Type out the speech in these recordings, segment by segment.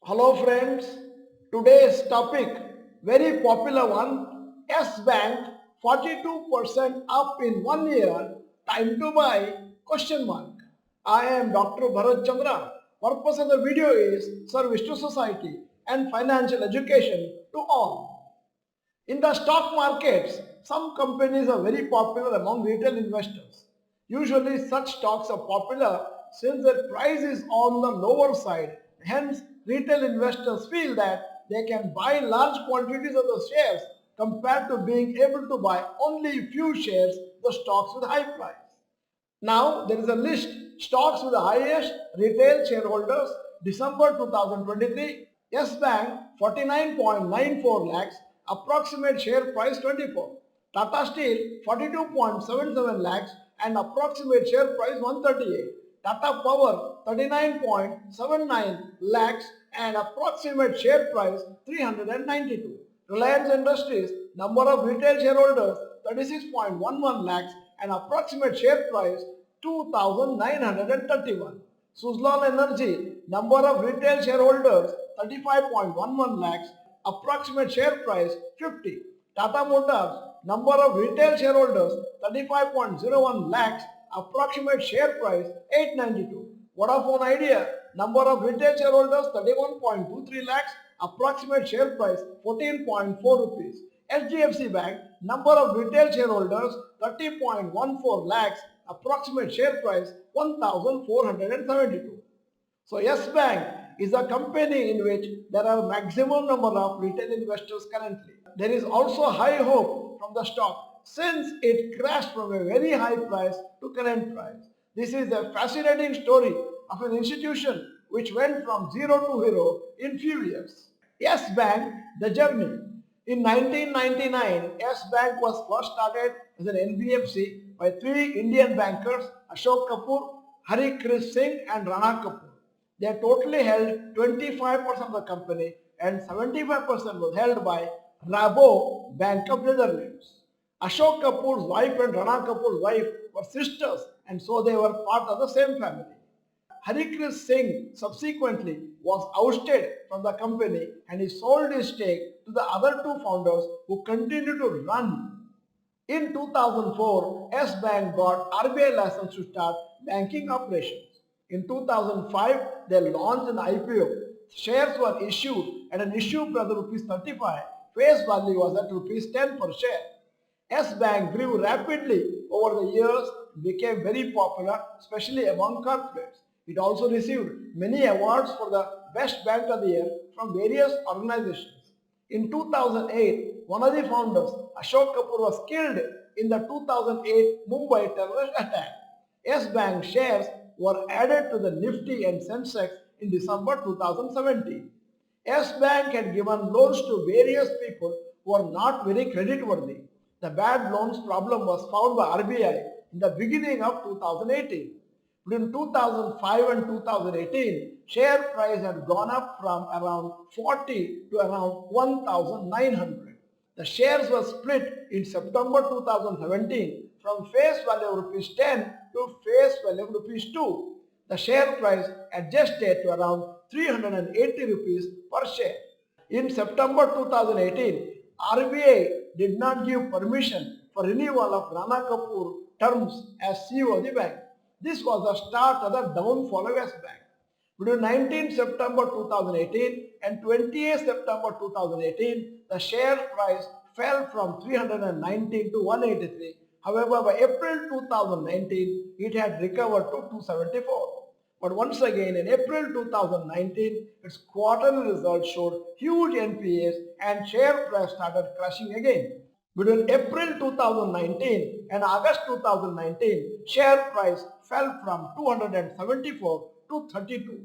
Hello friends, today's topic very popular one, S Bank 42% up in 1 year, time to buy, question mark. I am Dr. Bharath Chandra. Purpose of the video is service to society and financial education to all. In the stock markets, some companies are very popular among retail investors. Usually such stocks are popular since their price is on the lower side. Hence, retail investors feel that they can buy large quantities of the shares compared to being able to buy only few shares, the stocks with high price. Now there is a list stocks with the highest retail shareholders December 2023. Yes Bank 49.94 lakhs, approximate share price 24. Tata Steel 42.77 lakhs and approximate share price 138. Tata Power 39.79 lakhs and approximate share price 392. Reliance Industries number of retail shareholders 36.11 lakhs and approximate share price 2,931. Suzlon Energy number of retail shareholders 35.11 lakhs, approximate share price 50. Tata Motors number of retail shareholders 35.01 lakhs, approximate share price 892. Vodafone Idea number of retail shareholders 31.23 lakhs, approximate share price 14.4 rupees. HDFC Bank number of retail shareholders 30.14 lakhs, approximate share price 1472. So Yes Bank is a company in which there are maximum number of retail investors currently. There is also high hope from the stock since it crashed from a very high price to current price. This is a fascinating story of an institution which went from zero to hero in few years. Yes Bank, the journey. In 1999, Yes Bank was first started as an NBFC by three Indian bankers, Ashok Kapoor, Hari Krish Singh and Rana Kapoor. They totally held 25% of the company and 75% was held by Rabo Bank of Netherlands. Ashok Kapoor's wife and Rana Kapoor's wife were sisters and so they were part of the same family. Harikrish Singh subsequently was ousted from the company and he sold his stake to the other two founders who continued to run. In 2004, S Bank got RBI license to start banking operations. In 2005, they launched an IPO. Shares were issued at an issue price of rupees 35. Face value was at rupees 10 per share. S Bank grew rapidly over the years, became very popular, especially among corporates. It also received many awards for the Best Bank of the Year from various organizations. In 2008, one of the founders, Ashok Kapoor, was killed in the 2008 Mumbai terrorist attack. Yes Bank shares were added to the Nifty and Sensex in December 2017. Yes Bank had given loans to various people who are not very creditworthy. The bad loans problem was found by RBI in the beginning of 2018. Between 2005 and 2018, share price had gone up from around 40 to around 1,900. The shares were split in September 2017 from face value of rupees 10 to face value of rupees 2. The share price adjusted to around 380 rupees per share. In September 2018, RBI did not give permission for renewal of Rana Kapoor terms as CEO of the bank. This was the start of the downfall of Yes Bank. Between 19 September 2018 and 28 September 2018, the share price fell from 319 to 183. However, by April 2019, it had recovered to 274. But once again, in April 2019, its quarterly results showed huge NPAs and share price started crashing again. Between April 2019 and August 2019, share price fell from 274 to 32.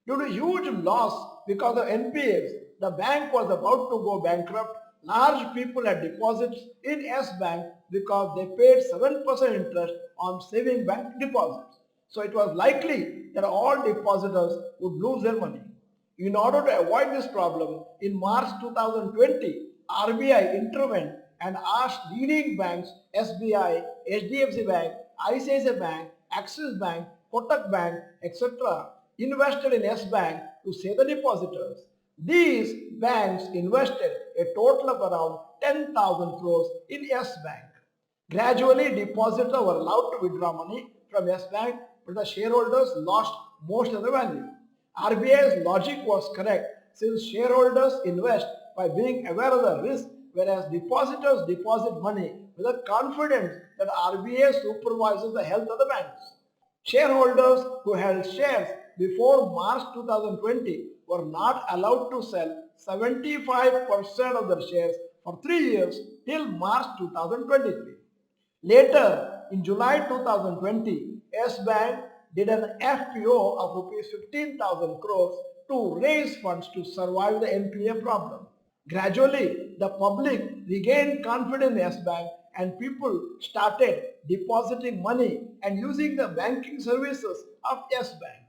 Due to huge loss because of NPAs, the bank was about to go bankrupt. Large people had deposits in S Bank because they paid 7% interest on saving bank deposits. So it was likely that all depositors would lose their money. In order to avoid this problem, in March 2020, RBI intervened and asked leading banks SBI, HDFC Bank, ICICI Bank, Axis Bank, Kotak Bank, etc. invested in S Bank to say the depositors. These banks invested a total of around 10,000 crores in Yes Bank. Gradually, depositors were allowed to withdraw money from Yes Bank, but the shareholders lost most of the value. RBI's logic was correct since shareholders invest by being aware of the risk, whereas depositors deposit money with the confidence that RBI supervises the health of the banks. Shareholders who held shares before March 2020 were not allowed to sell 75% of their shares for 3 years till March 2023. Later, in July 2020, Yes Bank did an FPO of rupees 15,000 crores to raise funds to survive the NPA problem. Gradually, the public regained confidence in Yes Bank and people started depositing money and using the banking services of Yes Bank.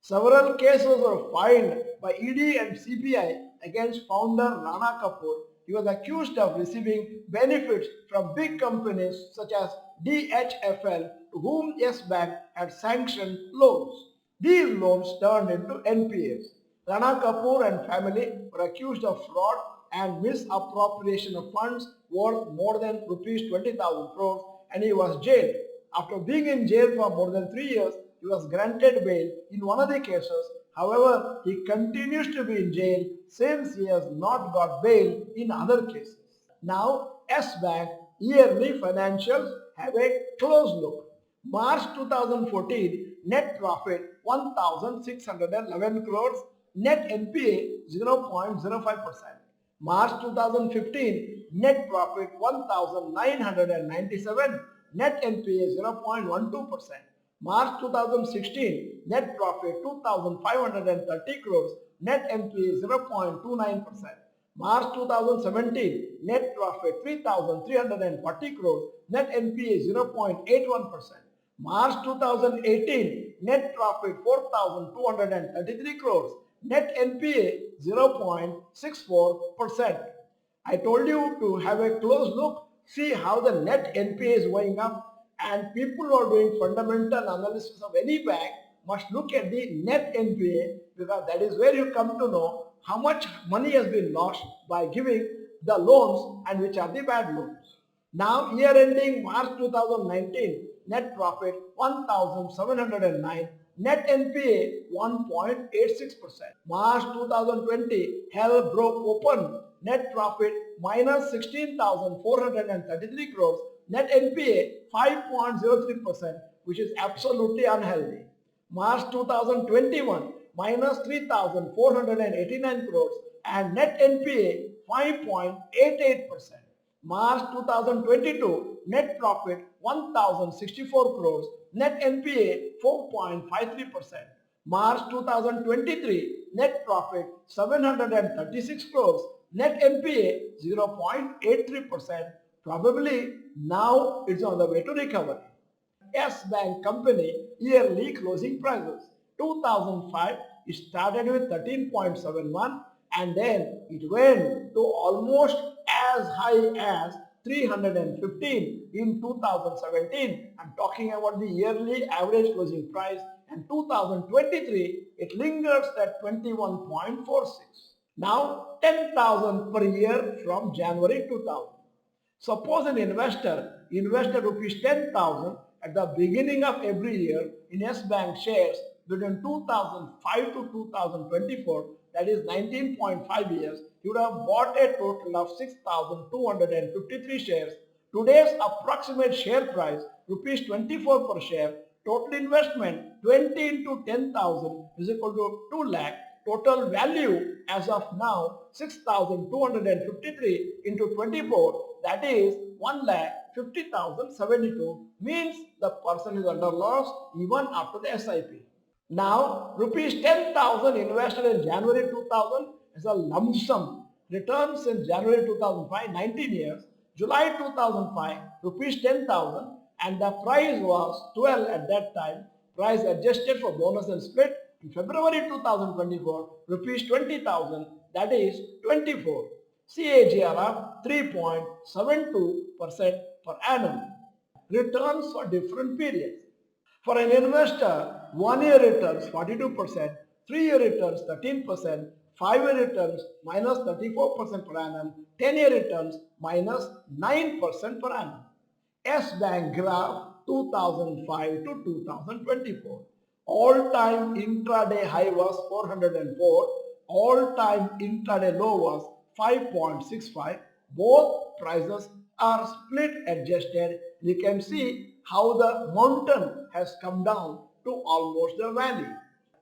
Several cases were filed by ED and CBI against founder Rana Kapoor. He was accused of receiving benefits from big companies such as DHFL, to whom Yes Bank had sanctioned loans. These loans turned into NPAs. Rana Kapoor and family were accused of fraud and misappropriation of funds worth more than rupees 20,000 crores, and he was jailed. After being in jail for more than 3 years, he was granted bail in one of the cases. However, he continues to be in jail since he has not got bail in other cases. Now, Yes Bank yearly financials have a close look. March 2014 net profit 1,611 crores, net NPA 0.05%. March 2015 net profit 1,997, net NPA 0.12%. March 2016 net profit 2,530 crores, net NPA 0.29%. March 2017 net profit 3,340 crores, net NPA 0.81%. March 2018 net profit 4,233 crores, net NPA 0.64%. I told you to have a close look, see how the net NPA is going up, and people who are doing fundamental analysis of any bank must look at the net NPA, because that is where you come to know how much money has been lost by giving the loans and which are the bad loans. Now, year ending March 2019, net profit 1,709, net NPA 1.86%. March 2020, hell broke open, net profit minus 16,433 crores, net NPA 5.03%, which is absolutely unhealthy. March 2021, minus 3,489 crores and net NPA 5.88%. March 2022, net profit 1,064 crores, net NPA 4.53%. March 2023, net profit 736 crores, net NPA 0.83%. Probably now it's on the way to recovery. Yes Bank Company yearly closing prices. 2005, it started with 13.71 and then it went to almost as high as 315 in 2017. I'm talking about the yearly average closing price, and 2023 it lingers at 21.46. Now 10,000 per year from January 2000. Suppose an investor invested rupees 10,000 at the beginning of every year in Yes Bank shares between 2005 to 2024, that is 19.5 years, he would have bought a total of 6,253 shares. Today's approximate share price, rupees 24 per share, total investment 20 into 10,000 is equal to 2 lakh. Total value as of now 6,253 into 24, that is 1,50,072, means the person is under loss even after the SIP. Now rupees 10,000 invested in January 2000 is a lump sum. Returns in January 2005, 19 years, July 2005 rupees 10,000, and the price was 12 at that time. Price adjusted for bonus and split. In February 2024, rupees 20,000, that is 24. CAGR of 3.72% per annum. Returns for different periods. For an investor, 1 year returns 42%, 3-year returns 13%, 5-year returns minus 34% per annum, 10-year returns minus 9% per annum. S Bank graph 2005 to 2024. All-time intraday high was 404, all-time intraday low was 5.65. Both prices are split adjusted. You can see how the mountain has come down to almost the valley.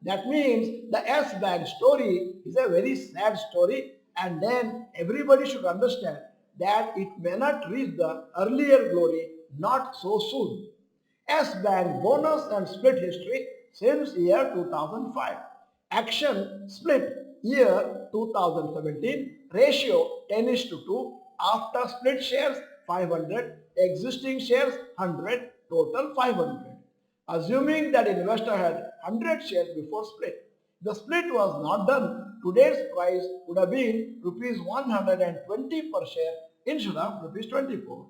That means the S Bank story is a very sad story, and then everybody should understand that it may not reach the earlier glory not so soon. S Bank bonus and split history since year 2005. Action split year 2017, ratio 10 is to 2, after split shares 500, existing shares 100, total 500. Assuming that investor had 100 shares before split. The split was not done. Today's price would have been rupees 120 per share instead of rupees 24.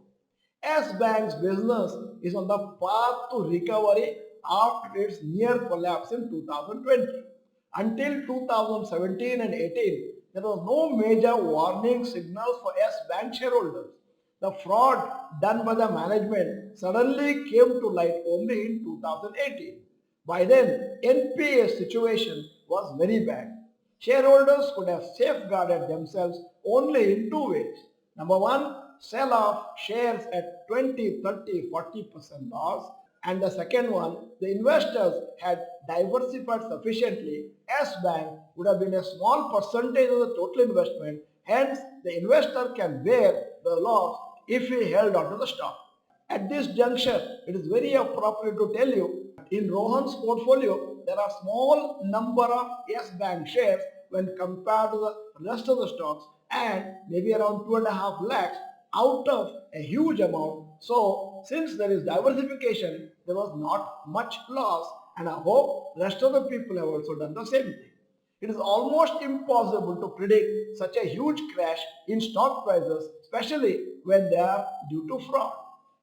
S Bank's business is on the path to recovery after its near collapse in 2020. Until 2017 and 18, there was no major warning signals for S Bank shareholders. The fraud done by the management suddenly came to light only in 2018. By then, NPA situation was very bad. Shareholders could have safeguarded themselves only in two ways. Number one, sell off shares at 20, 30, 40% loss. And the second one, the investors had diversified sufficiently. S Bank would have been a small percentage of the total investment. Hence, the investor can bear the loss if he held onto the stock. At this juncture, it is very appropriate to tell you, in Rohan's portfolio, there are small number of Yes Bank shares when compared to the rest of the stocks, and maybe around 2.5 lakhs out of a huge amount. So, since there is diversification, there was not much loss, and I hope rest of the people have also done the same thing. It is almost impossible to predict such a huge crash in stock prices, especially when they are due to fraud.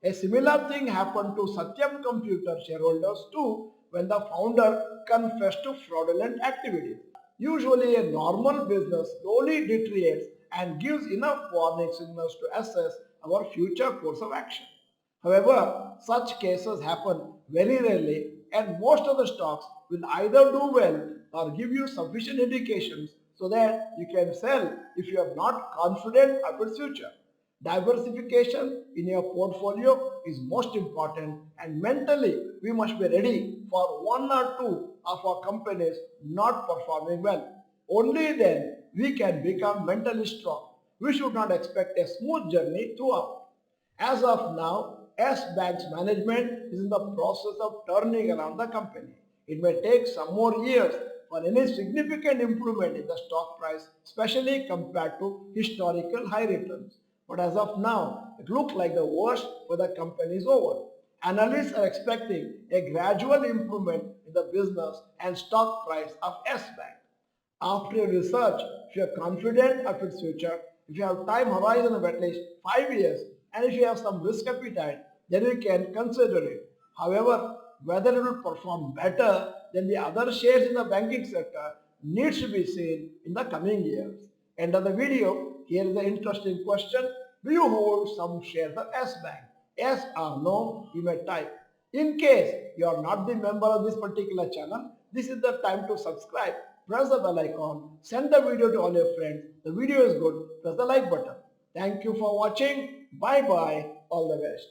A similar thing happened to Satyam Computer shareholders too when the founder confessed to fraudulent activities. Usually a normal business slowly deteriorates and gives enough warning signals to assess our future course of action. However, such cases happen very rarely, and most of the stocks will either do well or give you sufficient indications so that you can sell if you are not confident of its future. Diversification in your portfolio is most important, and mentally we must be ready for one or two of our companies not performing well. Only then we can become mentally strong. We should not expect a smooth journey throughout. As of now, S Bank's management is in the process of turning around the company. It may take some more years for any significant improvement in the stock price, especially compared to historical high returns. But as of now, it looks like the worst for the company is over. Analysts are expecting a gradual improvement in the business and stock price of S Bank. After your research, if you are confident of its future, if you have time horizon of at least 5 years, and if you have some risk appetite, then you can consider it. However, whether it will perform better than the other shares in the banking sector needs to be seen in the coming years. End of the video. Here is the interesting question. Do you hold some shares of S Bank? Yes or no, you may type. In case you are not the member of this particular channel, this is the time to subscribe. Press the bell icon, send the video to all your friends. The video is good, press the like button. Thank you for watching. Bye bye. All the best.